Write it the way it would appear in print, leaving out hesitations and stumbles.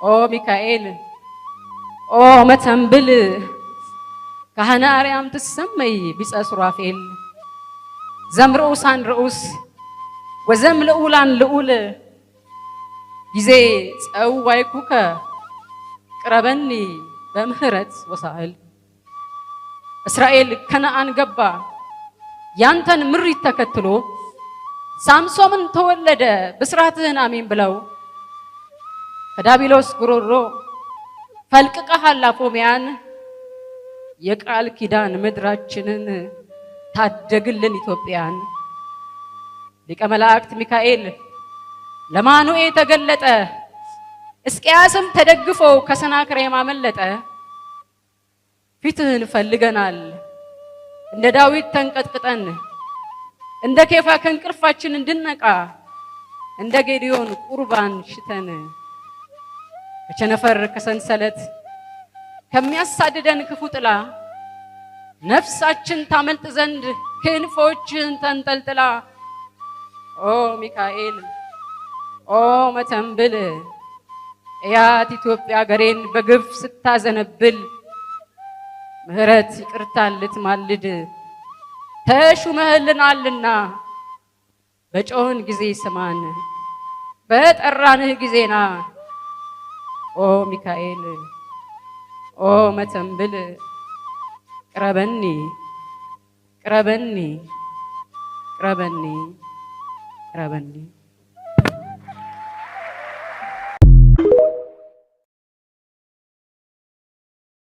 ኦ ሚካኤል ኦ መተንብል ካህነ አርያም ትሰመይ ቢጸ ሱራፌል ዘምርኡሳን ርኡስ ወዘም ልዑላን ልዑል ጊዜ ጸዋይኩከ ቅረበኒ በምህረት ወሳህል እስራኤል ከነአን ገባ ያንተን ምሪት ተከትሎ ሳምሶምን ተወለደ ብስራትህን አሜን ብለው ከዳቢሎስ ጉሮሮ ፈልቅቀሃል አፎሚያን የቃል ኪዳን ምድራችንን ታደግልን ኢትዮጵያን ሊቀ መላእክት ሚካኤል ለማኑኤ ተገለጠ እስቂያስም ተደግፎ ከሰናክሬም አመለጠ ፊትህን ፈልገናል እንደ ዳዊት ተንቀጥቅጠን እንደ ኬፋ ከእንቅልፋችን እንድነቃ እንደ ጌዲዮን ቁርባን ሽተን ከቸነፈር ከሰንሰለት ከሚያሳድደን ክፉ ጥላ ነፍሳችን ታመልጥ ዘንድ ክንፎችን ተንጠልጥላ ኦ ሚካኤል ኦ መተንብል እያት ኢትዮጵያ ገሬን በግፍ ስታዘነብል ምህረት ይቅርታ ልትማልድ ተሹመህልናልና በጮህን ጊዜ ስማን በጠራንህ ጊዜና ኦ ሚካኤል ኦ መተንብል ቅረበኒ ቅረበኒ ቅረበኒ ቅረበኒ